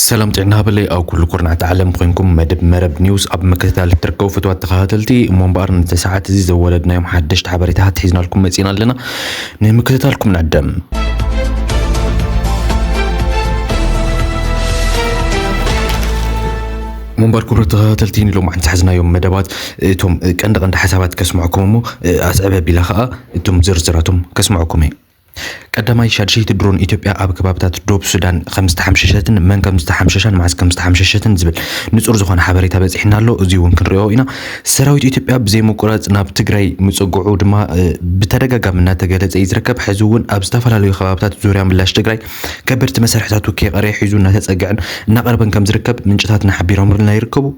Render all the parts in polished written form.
سلام تعنا بلي أو كل كورنا تعلم خوينكم مدب مرب نيوز أب مكتال تركو فتوى التخاتلتي منبار نتساعات زي زولدنا يوم حدشت حبريتها تحيزنا لكم مزينا لنا نمكتالكم نعدم منبر كرة تلتين لو ما حزنا يوم مدبات توم كند حسابات كسمعكم أسأل بلا خاء توم زرزراتهم كسمعكم قدماي شادشيت درون إثيوبيا أب كبابتات دوب السودان 5 من 5 مع 5 زبل نصور زخون حبريتا بصحنا له ازيون كنريو إنا سراويت إثيوبيا بزي مقراص ناب تግራይ مصقعو دما بتدغاغامنا تገለጸ ይዝረከብ حزون أب استفላለዩ خبابتات زوريا ملاش تግራይ كبرت مسرحتاتو كيقري حيزونا تጸግعن نقربن كم زركب منጭታትና حبيرهم لنا يركبو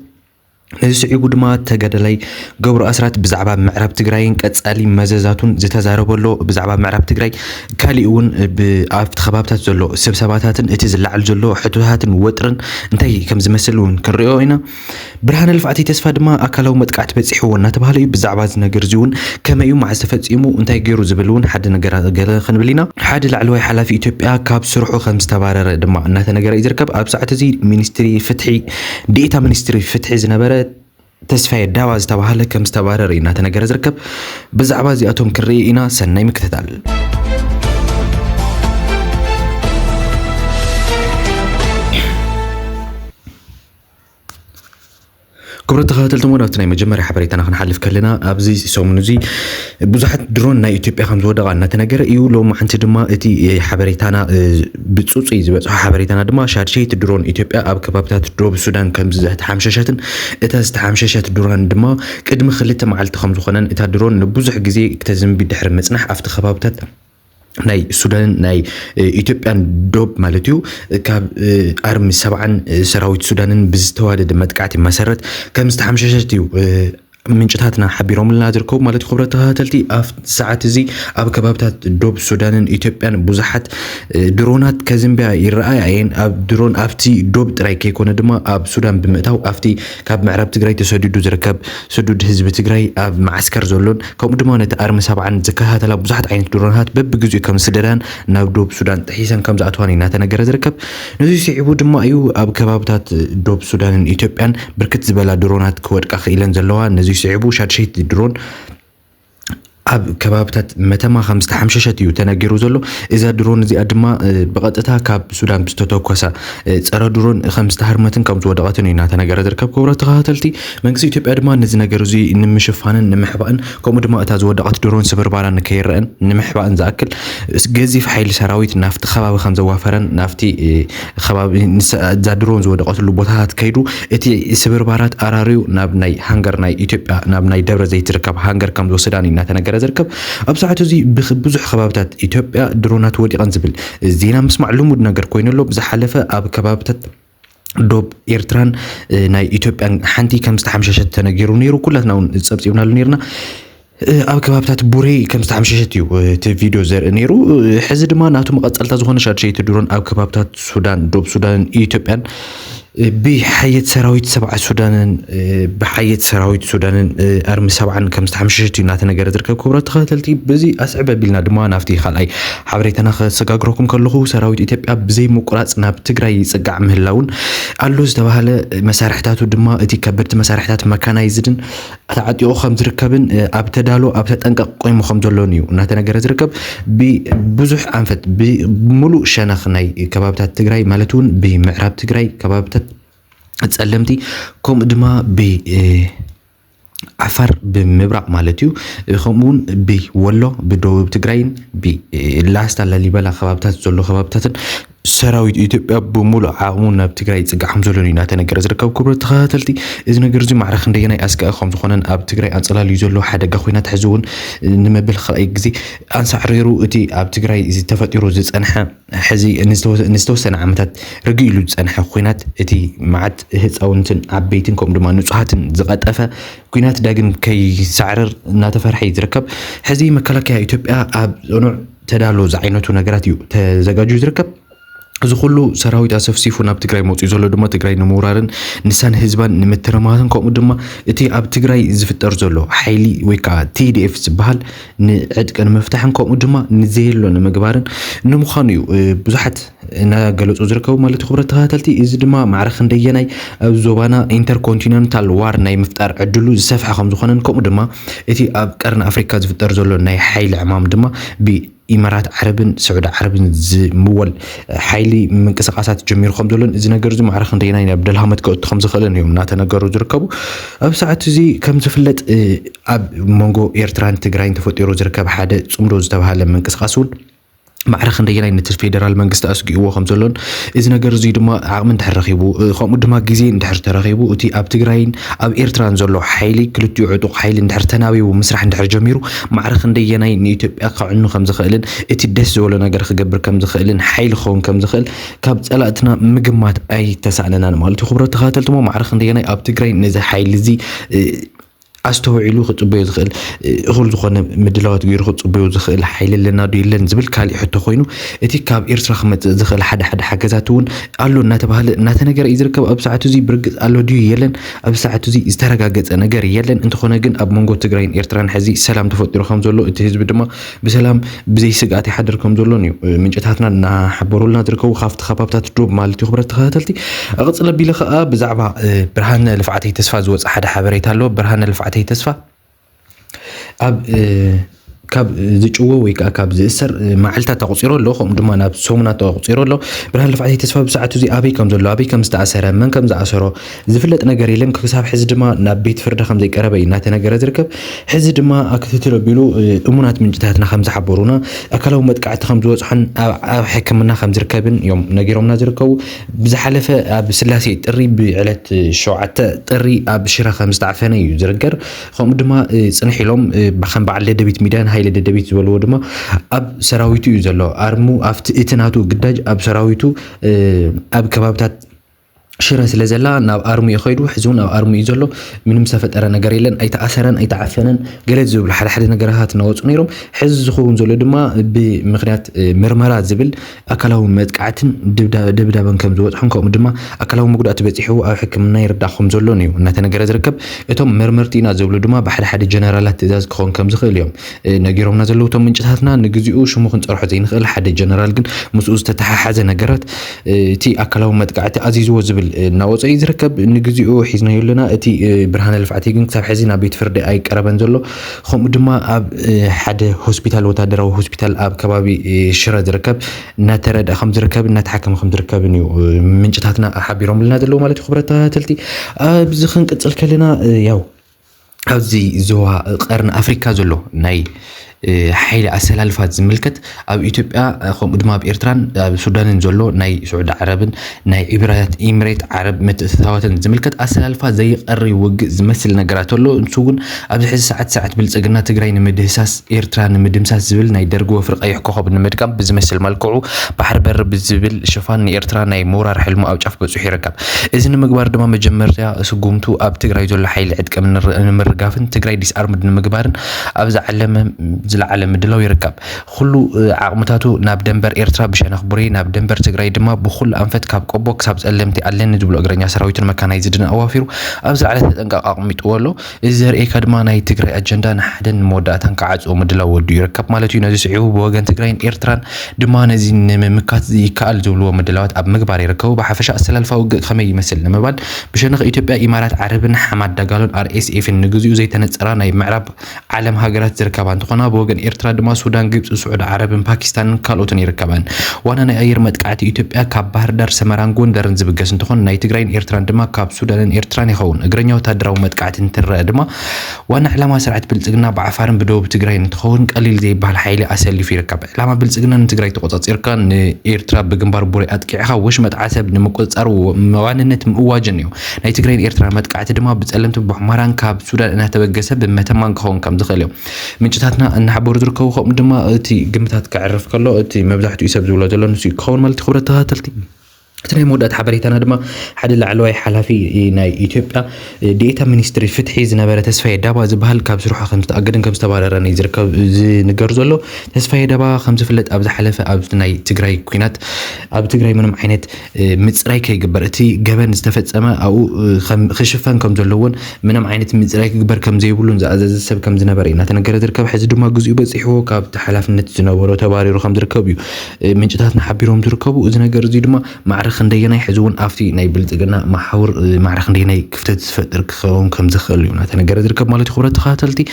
نزي قدما تجدلي جبر أسرات بزعبة معرب تجرين كتسألي مزازاتون زتزاربولو بزعبة معرب تجري كاليون بعفت خبابتات زلو سبسباتاتن اتزلع الجلو حتوهاتن وترن انتي كم زمسلون كريوينا برهان الفعتي تسفاد ما أكلوا متقعت بتصحون نتبهلي بزعبات نجرزون كما يوم مع استفاد يمو انتي جيرو زبلون حد نجر خنبلينا حد العلوي حلا في إثيوبيا كاب سرحو 5 تبارر دما نات نجر يزركب أبسعة زي مينستري فتحي ديتا مينستري فتحي زنبرة تسفاي داواز تبهاله كم استبارر إنا تنجر زركب بزعبة زي أتوم كري إنا سنة مكتتال كبر تخاتلتم ونفتنا مجمع حبريتنا خنحلف كلنا أبزي سومنوزي بزحت درون نا إثيوبيا خمس ودقة نتنجر إيو لو ما حنت دما إتي حبريتنا بتصوصي زبط حبريتنا دما شارشيت درون إثيوبيا أب كبابتات دروب السودان كم زحت حمششاتن إتاز حمششات درون دما قدم خلت معلت خمس خنن إتا درون بزح جزي اكتزم بدحر مصنح أفت خبابتات ناي السودان ناي إثيوبيان دوب مالتيو كاب أرمي 7 سراويت السودان بزتوالد متقعتي مسرت كم استحمششتيو منጭታትና حبيرهم لنا ዝርከቡ ማለት خبرت ተኸታተልቲ ኣብ ሰዓት እዚ ኣብ ከባቢታት ዶብ ሱዳንን ኢትዮጵያን ብዙሓት ድሮናት ከዝምብያ ይረኣያየን ኣብ ድሮን ኣብቲ ዶብ ጥራይ ከይኮነ ድማ ኣብ ሱዳን ብምእታው ኣብቲ ካብ ምዕራብ ትግራይ ተሰዲዱ ዝርከብ ስዱድ ህዝቢ ትግራይ ኣብ ማዕስከር ዘሎን ከምኡ ድማ ነቲ ኣርሚ 7 ዝከታተላ ብዙሓት ዓይነት ድሮናት በብግዚኡ ከም ስደዳን ናብ ዶብ ሱዳን ጥሒሰን ከም ዝኣትዋን እናተነገረ ዝርከብ ነዚ ሲዒቡ ድማ እዩ ኣብ ከባቢታት ዶብ ሱዳንን ኢትዮጵያን ብርክት ዝበላ ድሮናት ክወድቃ ክኢለን ዘለዋ ነዚ سيعبو شادشيت درون أب كبابتات متما 5 يو تنجرو زلو إذا درون زي أدما بقطتها كاب سودان بستوتو كوسا صار درون 5 هرمتن كم زودقاتن ينا تنجر دركب كبرة تخاتلتي منكسي تبي أدما نزي نجرو زي نمشفانن نمحبان كم أدما أتاز ودقات درون سبر باران نكيرن نمحبان زاكل جزي في حيل سراويت نافت خباب 5 وافرن نافتي خباب زادرون زودقات اللبوتات كيدو إتي سبر بارات أراريو نابناي هانجر ناي إثيوبيا نابناي دبر زي تركب هانجر كم زو سودان ينا تنجر زركب أبسعته زي بزح خبابتات إثيوبيا درونات ودي قنزبل زينا مسمع لمود نجر كوينلو بزح حلفة أب كبابتات دوب إيرتران ناي إثيوبيا حنتي كم استحمششت تنجرو نيرو كلنا نصبصيونا لنيرنا أب كبابتات بوري كم استحمششتيو فيديو زر نيرو حزد ما ناتو مقصلتا زخونه شارشي درون أب كبابتات سودان دوب سودان إثيوبيا بحياة سراويت 7 سودان بحياة سراويت سودان أرمي 7 كم استحمششتي ناتنا جرد ركب كبرة تخاتلتي بزي أصعب بيلنا دما نافتي خلاي حبريتنا سجاجركم كلهو سراويت إثيوبيا بزي مقراص ناب تግራይ يصقع مهلاون አሎ ዝተባሃለ መሳርሕታቱ ድማ እቲ ከበድቲ መሳርሕታት መካናይዝድን ተዓጢኦ ከም ዝርከብን ኣብ ተዳሎ ኣብ ተጠንቀቅ ቆይሙ ከም ዘሎን እዩ እናተነገረ ዝርከብ ብብዙሕ አንፈት ብሙሉእ ሸነኽ ናይ ከባቢታት ትግራይ ማለት እውን ብምዕራብ ትግራይ ከባቢታት ጸለምቲ ከም ድማ عفر بمبرق مالتيو خمون بي والله بدوب تجرين بي لاست على اللي بلا خبابتات زلو خبابتات سراويت إثيوبيا بمولو عاونا بتجري تسقع حمزولوني ناتنجر زركب كبر تخاتلتي إذا نجرزي معرخ ندينا أسكا خمس خونن أب تجري أنصلا ليزولو حدا قخوينا تحزون نما بالخلق جزي أنصعريرو أتي أب تجري إذا تفتيرو زيت أنها حزي نستو سنة عمتات رجيلو أنها خوينات أتي معت هت أو نتن عبيتنكم دما نصحات زقت أفا كوينات داجن كي سعرر ناتفرحي يتركب حزي مكلك يا إثيوبيا أب نوع تدالو زعينتو نجراتيو تزجاجو يتركب እዚ ኩሉ ሰራዊት ኣሰፍሲፉ ናብ ትግራይ መፅኡ ዘሎ ድማ ትግራይ ንምውራርን ንሳን ህዝባን ንምትርማትን ከምኡ ድማ እቲ ኣብ ትግራይ ዝፍጠር ዘሎ ሓይሊ ወይ ከዓ TDF ዝበሃል ንዕድቀ ንምፍታሕን ከምኡ ድማ ንዘየሎ ንምግባርን ንምዃኑ እዩ ብዙሓት እናገለፁ ዝርከቡ ማለት ክብረት ተኸታተልቲ እዚ ድማ ማዕረኽ እንደየናይ ኣብ ዞባና ኢንተርኮንቲኔንታል ዋር ናይ ምፍጣር ዕድሉ ዝሰፍሐ ከም ዝኾነን ከምኡ ድማ እቲ ኣብ ቀርኒ ኣፍሪካ ዝፍጠር ዘሎ ናይ ሓይሊ ዕማም ድማ ኢማራት ዓረብን ስዑድ ዓረብን ዝምወል ሓይሊ ምንቅስቃሳት ጀሚሩ ከም ዘሎን እዚ ነገር እዚ ማዕረኽ እንደየናይ ናብ ደልሃመት ከእቱ ከም ዝኽእልን እዮም እናተነገሩ ዝርከቡ ኣብ ሰዓት እዚ ከም ዝፍለጥ ኣብ መንጎ ኤርትራን ትግራይን ተፈጢሩ ዝርከብ ሓደ ጽምዶ ዝተባሃለ ምንቅስቃስ እውን ማዕረኽ እንደየናይ ነቲ ፌደራል መንግስቲ ኣስጊእዎ ከም ዘሎን እዚ ነገር እዚ ድማ ዓቕሚ እንድሕረኺቡ ከምኡ ድማ ግዜ እንድሕር ተረኺቡ እቲ ኣብ ትግራይን ኣብ ኤርትራን ዘሎ ሓይሊ ክልቲኡ ዕጡቕ ሓይሊ እንድሕር ተናቢቡ ምስራሕ እንድሕር ጀሚሩ ማዕረኽ እንደየናይ ንኢትዮጵያ ክዕኑ ከም ዝኽእልን እቲ ደስ ዝበሎ ነገር ክገብር ከም ዝኽእልን ሓይሊ ክኸውን ከም ዝኽእል ካብ ፀላእትና ምግማት ኣይተሳእነናን ማለት እዩ ክብረት ተኸታተልቲ ሞ ማዕረኽ እንደየናይ ኣብ ትግራይ ነዚ ሓይሊ እዚ ኣስተውዒሉ ክጽበዩ ዝኽእል እኹል ዝኾነ ምድላዋት ገይሩ ክጽበዩ ዝኽእል ሓይሊ ኣለና ዶ የለን ዝብል ካልእ ሕቶ ኮይኑ እቲ ካብ ኤርትራ ክመጽእ ዝኽእል ሓደ ሓገዛት እውን ኣሎ እናተባህለ እናተነገረ እዩ ዝርከብ ኣብ ሰዓቱ እዚ ብርግፅ ኣሎ ድዩ የለን ኣብ ሰዓቱ እዚ ዝተረጋገፀ ነገር የለን እንተኾነ ግን ኣብ መንጎ ትግራይን ኤርትራን ሕዚ ሰላም ተፈጢሩ ከም ዘሎ እቲ ህዝቢ ድማ ብሰላም ብዘይ ስግኣት ይሓድር ከም ዘሎን እዩ ምንጭታትና እናሓበሩልና ዝርከቡ ካብቲ ከባብታት ዶብ ማለት እዩ ክብረት ተኸታተልቲ ኣቕፅለ ኣቢለ ከዓ ብዛዕባ ብርሃነ ልፍዓተይ ተስፋ ዝወፅእ ሓደ ሓበሬታ ኣሎ ብርሃነ ልፍዓተይ ተስፋ ኣብ ካብ ዝጭዎ ወይ ከዓ ካብ ዝእሰር ማዕልታት ተቆፂሮ ኣሎ ከምኡ ድማ ናብ ሰሙናት ተቆፂሮ ኣሎ ብርሃነ ልፍዓተይ ተስፋ ብሰዓቱ እዚ ኣበይ ከም ዘሎ ኣበይ ከም ዝተኣሰረ መን ከም ዝኣሰሮ ዝፍለጥ ነገር የለን ክሳብ ሕዚ ድማ ናብ ቤት ፍርዲ ከም ዘይቀረበ እናተነገረ ዝርከብ ሕዚ ድማ ክትትል ኣቢሉ እሙናት ምንጭታትና ከም ዝሓበሩና ኣካላዊ መጥቃዕቲ ከም ዝወፅሖን ኣብ ሕክምና ከም ዝርከብን እዮም ነጊሮምና ዝርከቡ ብዝሓለፈ ኣብ ስላሴ ጥሪ ብዕለት 7 ጥሪ ኣብ ሽረ ከም ዝተዓፈነ እዩ ዝርገር ከምኡ ድማ ፅንሕ ኢሎም ከም በዓል ደደቢት ሚድያን ሃይለ ደደቢት ዝበልዎ ድማ ኣብ ሰራዊቱ እዩ ዘሎ ኣርሙ ኣብቲ እቲ ናቱ ግዳጅ ኣብ ሰራዊቱ ኣብ ከባብታት ሽረ ስለ ዘላ ናብ ኣርሙ ይኸይዱ ሕዚውን ኣብ ኣርሙ እዩ ዘሎ ምንም ዝተፈጠረ ነገር የለን ኣይተኣሰረን ኣይተዓፈነን ገለ ዝብሉ ሓደ ነገራት እናወፁ ነይሮም ሕዚ ዝኸውን ዘሎ ድማ ብምክንያት ምርመራ ዝብል ኣካላዊ መጥቃዕትን ድብዳበን ከም ዝወፅሖን ከምኡ ድማ ኣካላዊ መጉዳእቲ በፂሑ ኣብ ሕክምና ይርዳእ ከም ዘሎን እዩ እናተነገረ ዝርከብ እቶም መርመርቲ ኢና ዝብሉ ድማ ብሓደ ጀነራላት ትእዛዝ ክኸውን ከም ዝኽእል እዮም ነጊሮምና ዘለው እቶም ምንጭታትና ንግዚኡ ሽሙ ክንፀርሖ ዘይንኽእል ሓደ ጀነራል ግን ምስኡ ዝተተሓሓዘ ነገራት እቲ ኣካላዊ መጥቃዕቲ ኣዚዝዎ ዝብል እናወፀ ዝርከብ ንግዚኡ ሒዝናዮ ኣለና እቲ ብርሃነ ልፍዓተይ ግን ክሳብ ሕዚ ናብ ቤት ፍርዲ ኣይቀረበን ዘሎ ከምኡ ድማ ኣብ ሓደ ሆስፒታል ወታደራዊ ሆስፒታል ኣብ ከባቢ ሽረ ዝርከብ እናተረድአ ከም ዝርከብ እናተሓከመ ከም ዝርከብን እዩ ምንጭታትና ሓቢሮም ለና ዘለው ማለት እዩ ክብረት ተኸታተልቲ ኣብዚ ክንቅፅል ከለና ያው ኣብዚ ዞባ ቀርኒ ኣፍሪካ ዘሎ ናይ ሓይሊ ኣሰላልፋት ዝምልከት ኣብ ኢትዮጵያ ከምኡ ድማ ኣብ ኤርትራን ኣብ ሱዳንን ዘሎ ናይ ስዑድ ዓረብን ናይ ኢሚሬት ዓረብ ምትእትታዋትን ዝምልከት ኣሰላልፋ ዘይቀሪ ውግእ ዝመስል ነገራት ኣሎ ንሱ እውን ኣብዚ ሕዚ ሰዓት ብልፅግና ትግራይ ንምድህሳስ ኤርትራ ንምድምሳስ ዝብል ናይ ደርጊ ወፍሪ ቀይሕ ኮኸብ ንምድቃም ብዝመስል መልክዑ ባሕር በር ብዝብል ሽፋን ንኤርትራ ናይ ምውራር ሕልሙ ኣብ ጫፍ በፂሑ ይርከብ እዚ ንምግባር ድማ መጀመርያ ስጉምቱ ኣብ ትግራይ ዘሎ ሓይሊ ዕጥቀ ንምርጋፍን ትግራይ ዲስኣርምድ ንምግባርን ኣብ ዝዓለመ ዝለዓለ ምድላው ይርከብ ኩሉ ዓቕምታቱ ናብ ደንበር ኤርትራ ብሸነኽ ቡሬ ናብ ደንበር ትግራይ ድማ ብኩሉ ኣንፈት ካብ ቆቦ ክሳብ ጸለምቲ ኣለኒ ዝብሉ እግረኛ ሰራዊትን መካናይዝድን ኣዋፊሩ ኣብ ዝለዓለ ተጠንቀቕ ኣቕሚጥዎ ኣሎ እዚ ዘርእየካ ድማ ናይ ትግራይ ኣጀንዳ ንሓደን መወዳእታን ክዓፅኦ ምድላው ወዲኡ ይርከብ ማለት እዩ ነዚ ስዒቡ ብወገን ትግራይን ኤርትራን ድማ ነዚ ንምምካት ይከኣል ዝብልዎ ምድላዋት ኣብ ምግባር ይርከቡ ብሓፈሻ ኣሰላልፋ ውግእ ከመይ ይመስል ንምባል ብሸነኽ ኢትዮጵያ ኢማራት ዓረብን ሓማድ ዳጋሎን RSFን ንግዚኡ ዘይተነፀራ ናይ ምዕራብ ዓለም ሃገራት ዝርከባ እንትኾና ወገን ኤርትራ ድማ ሱዳን ግብጽ ስዑድ ዓረብን ፓኪስታንን ካልኦትን ይርከባን ዋና ናይ ኣየር መጥቃዕቲ ኢትዮጵያ ካብ ባህር ዳር ሰመራን ጎንደርን ዝብገስ እንትኾን ናይ ትግራይን ኤርትራን ድማ ካብ ሱዳንን ኤርትራን ይኸውን እግረኛ ወታደራዊ መጥቃዕቲ እንትረአ ድማ ዋና ዕላማ ስርዓት ብልፅግና ብዓፋርን ብደቡብ ትግራይ እንትኸውን ቀሊል ዘይበሃል ሓይሊ ኣሰሊፉ ይርከብ ዕላማ ብልፅግና ንትግራይ ተቆፃፂርካ ንኤርትራ ብግንባር ቡሬ ኣጥቂዕካ ወሽመጥ ዓሰብ ንምቁፅፃር ዋንነት ምእዋጅን እዩ ናይ ትግራይን ኤርትራን መጥቃዕቲ ድማ ብፀለምቲ ብሕማራን ካብ ሱዳን እናተበገሰ ብመተማን ክኸውን ከም ዝኽእል እዮም ምንጭታትና እናሓበሩ ዝርከቡ ከምኡ ድማ እቲ ግምታት ክዕርፍ ከሎ እቲ መብዛሕትኡ ሰብ ዝብሎ ዘሎ ንሱ ክኸውን ማለት ክብረት ተኸታተልቲ فتنا مودات حبريتنا دما حد العلوي حلفي ناي إثيوبيا ديتا مينستري فتحي زنبرة تسفية دابا زبهال كابس روحها خمسة أقدم كابس تبارراني زركب نجرزولو تسفية دابا خمسة فلت أبز حلفة أبز ناي تجري كوينات أبز تجري من معينات متسرايك جبرتي جبان استفدت أما أو خشفان كم زلون من معينات متسرايك جبر كم زي يقولون زعزز السب كم زنبرين نتنجر زركب حز دما جزء بس يحوه كاب تحلف نت زنورو تباري رو خم زركبيو من جتاتنا حبيرهم زركبوا زنجر زي دما معرخ ندينا يحزون أفتي ناي بلتقنا محور معرخ ندينا كفتت فتر كخون كم زخل يونا تنجر زركب مالتي خورة تخاتلتي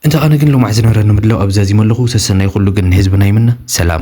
انت انا قلنا معزنا رنو مدلو ابزازي ملغو سسنا يقولوا قلن حزبنا يمنا سلام